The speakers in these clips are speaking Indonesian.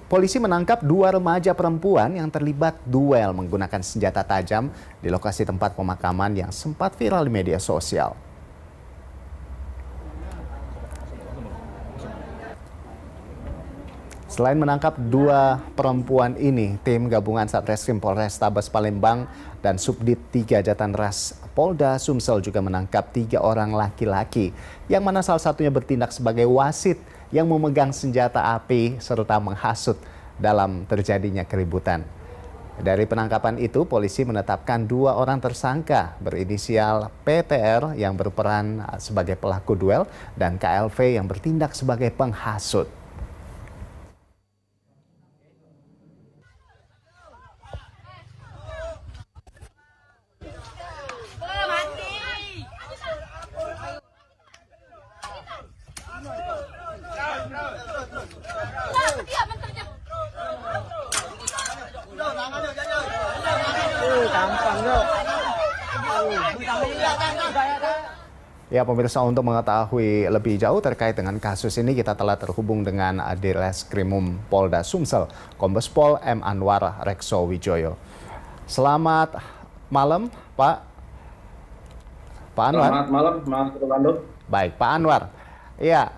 polisi menangkap dua remaja perempuan yang terlibat duel menggunakan senjata tajam di lokasi tempat pemakaman yang sempat viral di media sosial. Selain menangkap dua perempuan ini, tim gabungan Satreskrim Polrestabes Palembang dan Subdit 3 Jatanras Polda Sumsel juga menangkap 3 orang laki-laki yang mana salah satunya bertindak sebagai wasit yang memegang senjata api serta menghasut dalam terjadinya keributan. Dari penangkapan itu, polisi menetapkan 2 orang tersangka berinisial PTR yang berperan sebagai pelaku duel dan KLV yang bertindak sebagai penghasut. Ya, pemirsa, untuk mengetahui lebih jauh terkait dengan kasus ini, kita telah terhubung dengan Direskrimum Polda Sumsel, Kombes Pol M. Anwar Rekso Wijoyo. Selamat malam, Pak. Pak Anwar. Selamat malam, Mas Rolando. Baik, Pak Anwar. Ya,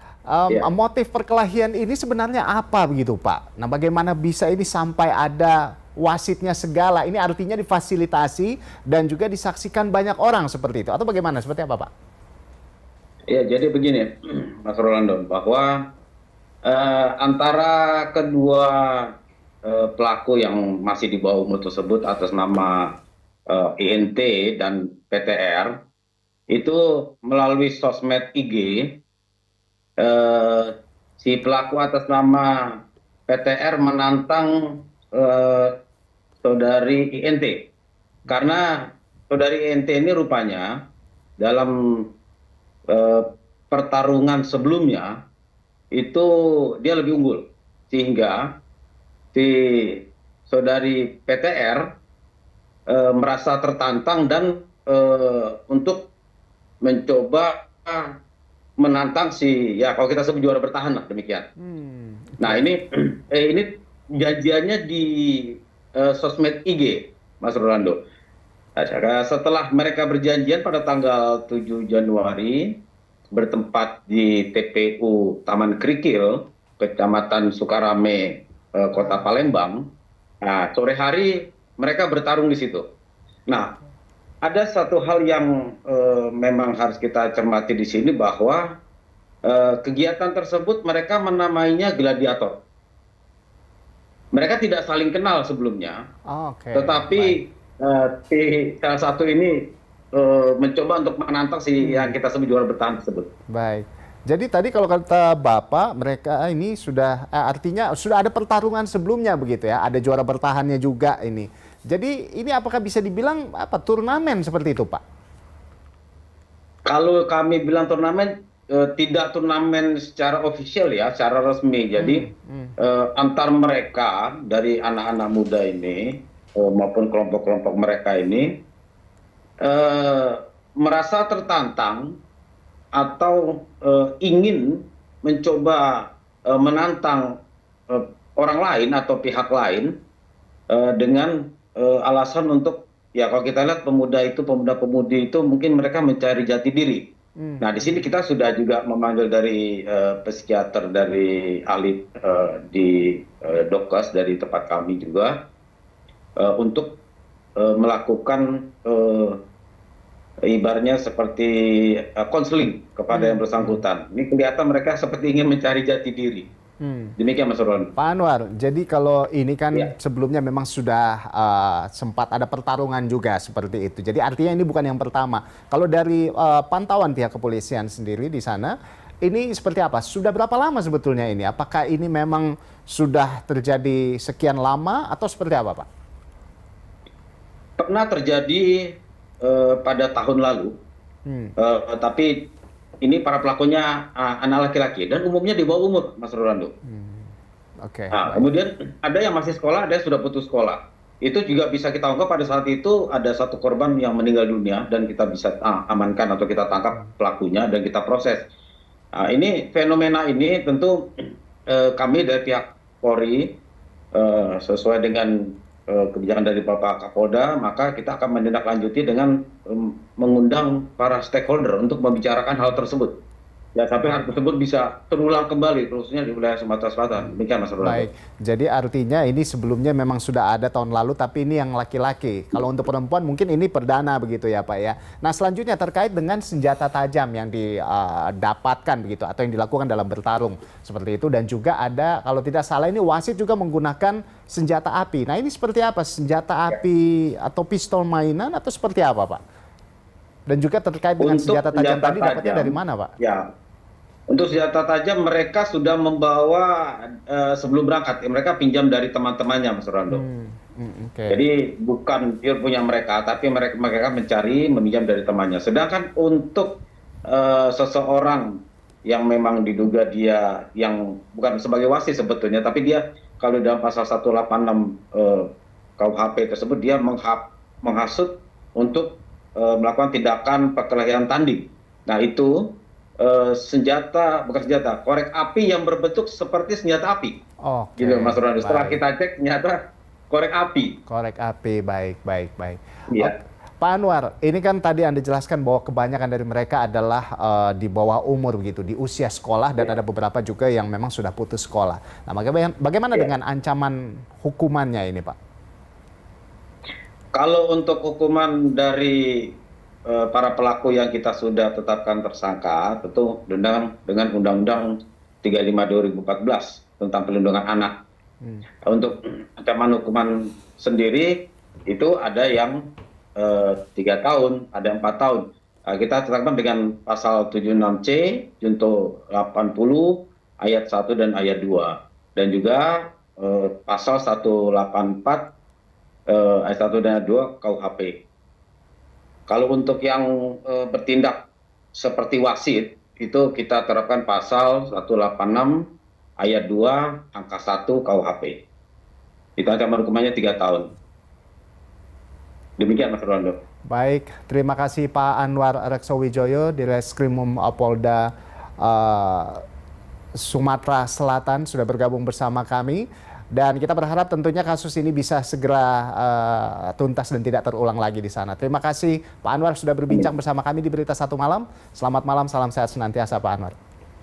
motif perkelahian ini sebenarnya apa begitu, Pak? Nah, bagaimana bisa ini sampai ada wasitnya segala? Ini artinya difasilitasi dan juga disaksikan banyak orang seperti itu, atau bagaimana? Seperti apa, Pak? Ya, jadi begini, Mas Rolando, bahwa antara kedua pelaku yang masih di bawah umur tersebut atas nama INT dan PTR itu melalui sosmed IG, si pelaku atas nama PTR menantang saudari INT karena saudari INT ini rupanya dalam pertarungan sebelumnya itu dia lebih unggul, sehingga si saudari PTR merasa tertantang dan untuk mencoba menantang si, ya kalau kita sebut juara bertahan lah, demikian. Nah, ini janjiannya di sosmed IG, Mas Rolando. Nah, setelah mereka berjanjian pada tanggal 7 Januari bertempat di TPU Taman Krikil, Kecamatan Sukarame, Kota Palembang. Nah, sore hari mereka bertarung di situ. Nah, ada satu hal yang memang harus kita cermati di sini, bahwa kegiatan tersebut mereka menamainya gladiator. Mereka tidak saling kenal sebelumnya, tetapi salah satu ini mencoba untuk menantang si yang kita sebut juara bertahan tersebut. Baik. Jadi tadi kalau kata Bapak, mereka ini sudah artinya sudah ada pertarungan sebelumnya begitu ya, ada juara bertahannya juga ini. Jadi ini apakah bisa dibilang apa turnamen seperti itu, Pak? Kalau kami bilang turnamen, tidak turnamen secara official ya, secara resmi. Jadi antar mereka dari anak-anak muda ini maupun kelompok-kelompok mereka ini merasa tertantang atau ingin mencoba menantang orang lain atau pihak lain dengan alasan untuk, ya kalau kita lihat pemuda-pemudi itu mungkin mereka mencari jati diri. Nah, di sini kita sudah juga memanggil dari psikiater, dari ahli di Dokkes dari tempat kami juga untuk melakukan ibaratnya seperti konseling kepada yang bersangkutan. Ini kelihatan mereka seperti ingin mencari jati diri. Demikian, Mas Ron. Pak Anwar, jadi kalau ini kan sebelumnya memang sudah sempat ada pertarungan juga seperti itu. Jadi artinya ini bukan yang pertama. Kalau dari pantauan pihak kepolisian sendiri di sana, ini seperti apa? Sudah berapa lama sebetulnya ini? Apakah ini memang sudah terjadi sekian lama atau seperti apa, Pak? Pernah terjadi pada tahun lalu, tapi ini para pelakunya anak laki-laki dan umumnya di bawah umur, Mas Rolando. Nah, kemudian ada yang masih sekolah, ada yang sudah putus sekolah. Itu juga bisa kita ungkap pada saat itu ada satu korban yang meninggal dunia dan kita bisa amankan atau kita tangkap pelakunya dan kita proses. Nah, ini fenomena ini tentu kami dari pihak Polri sesuai dengan kebijakan dari Bapak Kapolda, maka kita akan menindaklanjuti dengan mengundang para stakeholder untuk membicarakan hal tersebut. Ya, sampai hal tersebut bisa terulang kembali, khususnya di wilayah Sumatera Selatan. Demikian, Mas Rolando. Baik, jadi artinya ini sebelumnya memang sudah ada tahun lalu, tapi ini yang laki-laki. Kalau untuk perempuan mungkin ini perdana begitu ya Pak ya. Nah selanjutnya terkait dengan senjata tajam yang didapatkan begitu atau yang dilakukan dalam bertarung seperti itu. Dan juga ada, kalau tidak salah ini wasit juga menggunakan senjata api. Nah ini seperti apa? Senjata api atau pistol mainan atau seperti apa Pak? Dan juga terkait dengan Untuk senjata tajam senjata tadi dapatnya tajam, dari mana Pak? ya, untuk senjata tajam mereka sudah membawa sebelum berangkat. Mereka pinjam dari teman-temannya, Mas Rolando. Oke. Jadi bukan pure punya mereka, tapi mereka mencari, meminjam dari temannya. Sedangkan untuk seseorang yang memang diduga dia yang bukan sebagai wasit sebetulnya, tapi dia kalau dalam pasal 186 KUHP tersebut dia menghasut untuk melakukan tindakan perkelahian tanding. Nah itu bukan senjata, korek api yang berbentuk seperti senjata api. Oke, Gitu, Mas Ronaldo. Setelah baik. kita cek ternyata korek api. Korek api, baik, baik, baik. Iya. Pak Anwar, ini kan tadi Anda jelaskan bahwa kebanyakan dari mereka adalah di bawah umur begitu, di usia sekolah dan ada beberapa juga yang memang sudah putus sekolah. Nah, bagaimana dengan ancaman hukumannya ini, Pak? Kalau untuk hukuman dari para pelaku yang kita sudah tetapkan tersangka, tentu dengan Undang-Undang 35 2014 tentang perlindungan anak. Untuk ancaman hukuman sendiri itu ada yang 3 tahun, ada 4 tahun. Nah, kita tetapkan dengan pasal 76C, junto 80, ayat 1 dan ayat 2. Dan juga pasal 184, ayat 1 dan ayat 2 KUHP. Kalau untuk yang bertindak seperti wasit, itu kita terapkan pasal 186 ayat 2 angka 1 KUHP. Itu ancaman hukumannya 3 tahun. Demikian Mas Rolando. Baik, terima kasih Pak Anwar Reksowijoyo di Reskrimum Polda Sumatera Selatan sudah bergabung bersama kami. Dan kita berharap tentunya kasus ini bisa segera tuntas dan tidak terulang lagi di sana. Terima kasih Pak Anwar sudah berbincang bersama kami di Berita Satu Malam. Selamat malam, salam sehat senantiasa Pak Anwar.